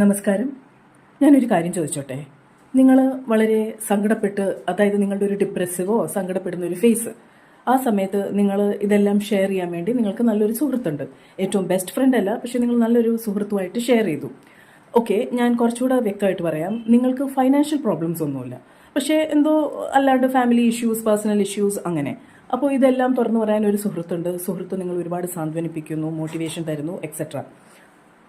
നമസ്കാരം. ഞാനൊരു കാര്യം ചോദിച്ചോട്ടെ? നിങ്ങൾ വളരെ സങ്കടപ്പെട്ട്, അതായത് നിങ്ങളുടെ ഒരു ഡിപ്രസീവോ സങ്കടപ്പെടുന്ന ഒരു ഫേസ്, ആ സമയത്ത് നിങ്ങൾ ഇതെല്ലാം ഷെയർ ചെയ്യാൻ വേണ്ടി നിങ്ങൾക്ക് നല്ലൊരു സുഹൃത്തുണ്ട്. ഏറ്റവും ബെസ്റ്റ് ഫ്രണ്ട് അല്ല, പക്ഷെ നിങ്ങൾ നല്ലൊരു സുഹൃത്തുമായിട്ട് ഷെയർ ചെയ്തു. ഓക്കെ, ഞാൻ കുറച്ചുകൂടെ വ്യക്തമായിട്ട് പറയാം. നിങ്ങൾക്ക് ഫൈനാൻഷ്യൽ പ്രോബ്ലംസ് ഒന്നുമില്ല, പക്ഷേ എന്തോ അല്ലാണ്ട് ഫാമിലി ഇഷ്യൂസ്, പേഴ്സണൽ ഇഷ്യൂസ് അങ്ങനെ. അപ്പോൾ ഇതെല്ലാം തുറന്നു പറയാൻ ഒരു സുഹൃത്തുണ്ട്. സുഹൃത്ത് നിങ്ങൾ ഒരുപാട് സാന്ത്വനിപ്പിക്കുന്നു, മോട്ടിവേഷൻ തരുന്നു, എക്സെട്ര.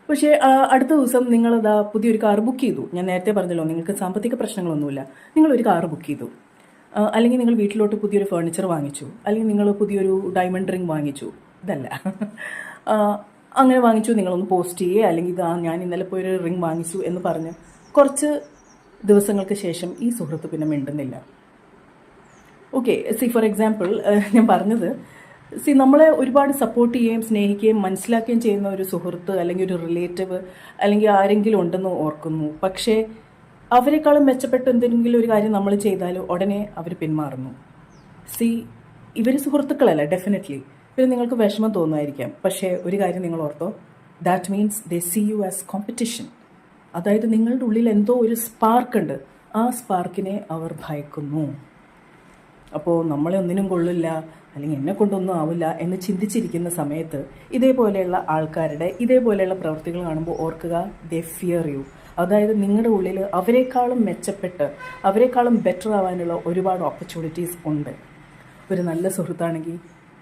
പക്ഷേ അടുത്ത ദിവസം നിങ്ങളതാ പുതിയൊരു കാർ ബുക്ക് ചെയ്തു. ഞാൻ നേരത്തെ പറഞ്ഞല്ലോ, നിങ്ങൾക്ക് സാമ്പത്തിക പ്രശ്നങ്ങളൊന്നുമില്ല. നിങ്ങളൊരു കാർ ബുക്ക് ചെയ്തു, അല്ലെങ്കിൽ നിങ്ങൾ വീട്ടിലോട്ട് പുതിയൊരു ഫർണിച്ചർ വാങ്ങിച്ചു, അല്ലെങ്കിൽ നിങ്ങൾ പുതിയൊരു ഡയമണ്ട് റിംഗ് വാങ്ങിച്ചു. ഇതല്ല, അങ്ങനെ വാങ്ങിച്ചു. നിങ്ങളൊന്ന് പോസ്റ്റ് ചെയ്യുക, അല്ലെങ്കിൽ ഇതാ ഞാൻ ഇന്നലെ പോയൊരു റിംഗ് വാങ്ങിച്ചു എന്ന് പറഞ്ഞ് കുറച്ച് ദിവസങ്ങൾക്ക് ശേഷം ഈ സുഹൃത്ത് പിന്നെ മിണ്ടുന്നില്ല. ഓക്കെ, ഫോർ എക്സാമ്പിൾ ഞാൻ പറഞ്ഞത്, നമ്മളെ ഒരുപാട് സപ്പോർട്ട് ചെയ്യുകയും സ്നേഹിക്കുകയും മനസ്സിലാക്കുകയും ചെയ്യുന്ന ഒരു സുഹൃത്ത് അല്ലെങ്കിൽ ഒരു റിലേറ്റീവ് അല്ലെങ്കിൽ ആരെങ്കിലും ഉണ്ടെന്ന് ഓർക്കുന്നു. പക്ഷേ അവരെക്കാളും മെച്ചപ്പെട്ട എന്തെങ്കിലും ഒരു കാര്യം നമ്മൾ ചെയ്താൽ ഉടനെ അവർ പിന്മാറുന്നു. ഇവർ സുഹൃത്തുക്കളല്ല, ഡെഫിനറ്റ്ലി. ഇവർ നിങ്ങൾക്ക് വിഷമം തോന്നുമായിരിക്കാം. പക്ഷേ ഒരു കാര്യം നിങ്ങൾ ഓർത്തോ, that means they see you as competition. അതായത് നിങ്ങളുടെ ഉള്ളിൽ എന്തോ ഒരു സ്പാർക്ക് ഉണ്ട്, ആ സ്പാർക്കിനെ അവർ ഭയക്കുന്നു. അപ്പോൾ നമ്മളെ ഒന്നിനും കൊള്ളില്ല, അല്ലെങ്കിൽ എന്നെ കൊണ്ടൊന്നും ആവില്ല എന്ന് ചിന്തിച്ചിരിക്കുന്ന സമയത്ത് ഇതേപോലെയുള്ള ആൾക്കാരുടെ ഇതേപോലെയുള്ള പ്രവൃത്തികൾ കാണുമ്പോൾ ഓർക്കുക, ദേ ഫിയർ യു. അതായത് നിങ്ങളുടെ ഉള്ളിൽ അവരെക്കാളും മെച്ചപ്പെട്ട് അവരെക്കാളും ബെറ്റർ ആവാനുള്ള ഒരുപാട് ഓപ്പർച്യൂണിറ്റീസ് ഉണ്ട്. ഒരു നല്ല സുഹൃത്താണെങ്കിൽ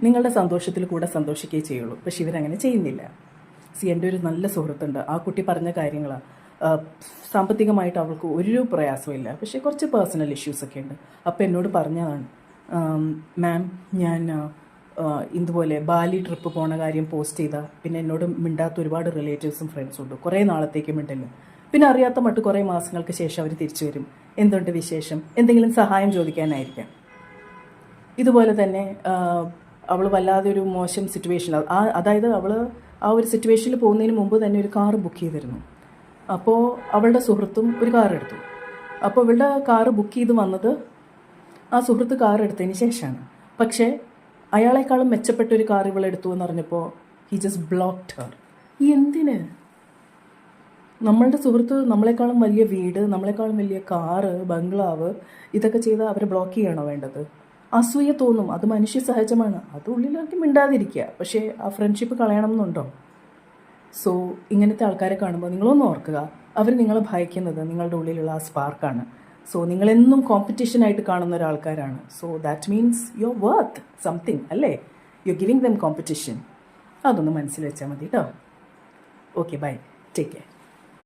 നിങ്ങളുടെ സന്തോഷത്തിൽ കൂടെ സന്തോഷിക്കുകയേ ചെയ്യുള്ളൂ. പക്ഷെ ഇവരങ്ങനെ ചെയ്യുന്നില്ല. എൻ്റെ ഒരു നല്ല സുഹൃത്തുണ്ട്. ആ കുട്ടി പറഞ്ഞ കാര്യങ്ങളാണ്. സാമ്പത്തികമായിട്ട് അവൾക്ക് ഒരു പ്രയാസമില്ല, പക്ഷേ കുറച്ച് പേഴ്സണൽ ഇഷ്യൂസൊക്കെ ഉണ്ട്. അപ്പോൾ എന്നോട് പറഞ്ഞതാണ്, മാം, ഞാൻ ഇതുപോലെ ബാലി ട്രിപ്പ് പോണ കാര്യം പോസ്റ്റ് ചെയ്താൽ പിന്നെ എന്നോട് മിണ്ടാത്ത ഒരുപാട് റിലേറ്റീവ്സും ഫ്രണ്ട്സും ഉണ്ട്. കുറേ നാളത്തേക്ക് മിണ്ടില്ല. പിന്നെ അറിയാത്ത മട്ട് കുറേ മാസങ്ങൾക്ക് ശേഷം അവർ തിരിച്ചു വരും. എന്തുണ്ട് വിശേഷം, എന്തെങ്കിലും സഹായം ചോദിക്കാനായിരിക്കാം. ഇതുപോലെ തന്നെ അവൾ വല്ലാതെ ഒരു മോശം സിറ്റുവേഷൻ, അതായത് അവൾ ആ ഒരു സിറ്റുവേഷനിൽ പോകുന്നതിന് മുമ്പ് തന്നെ ഒരു കാർ ബുക്ക് ചെയ്തിരുന്നു. അപ്പോൾ അവളുടെ സുഹൃത്തും ഒരു കാർ എടുത്തു. അപ്പോൾ ഇവളുടെ കാർ ബുക്ക് ചെയ്ത് വന്നത് ആ സുഹൃത്ത് കാർ എടുത്തതിന് ശേഷമാണ്. പക്ഷേ അയാളെക്കാളും മെച്ചപ്പെട്ട ഒരു കാർ ഇവളെടുത്തു എന്ന് പറഞ്ഞപ്പോൾ ഹി ജസ്റ്റ് ബ്ലോക്ക്ഡ് ഹർ. എന്തിന്? നമ്മളുടെ സുഹൃത്ത് നമ്മളെക്കാളും വലിയ വീട്, നമ്മളെക്കാളും വലിയ കാറ്, ബംഗ്ലാവ്, ഇതൊക്കെ ചെയ്താൽ അവരെ ബ്ലോക്ക് ചെയ്യണോ വേണ്ടത്? അസൂയ തോന്നും, അത് മനുഷ്യ സഹജമാണ്. അത് ഉള്ളിലാക്കി മിണ്ടാതിരിക്കുക. പക്ഷേ ആ ഫ്രണ്ട്ഷിപ്പ് കളയണം എന്നുണ്ടോ? ഇങ്ങനത്തെ ആൾക്കാരെ കാണുമ്പോൾ നിങ്ങളൊന്ന് ഓർക്കുക, അവർ നിങ്ങളെ ഭയക്കുന്നത് നിങ്ങളുടെ ഉള്ളിലുള്ള ആ സ്പാർക്കാണ്. നിങ്ങളെന്നും കോമ്പറ്റീഷനായിട്ട് കാണുന്ന ഒരാൾക്കാരാണ്. That means you are worth something, അല്ലേ? You are giving them competition. അതൊന്ന് മനസ്സിൽ വെച്ചാൽ മതി കേട്ടോ. Okay, bye, take care.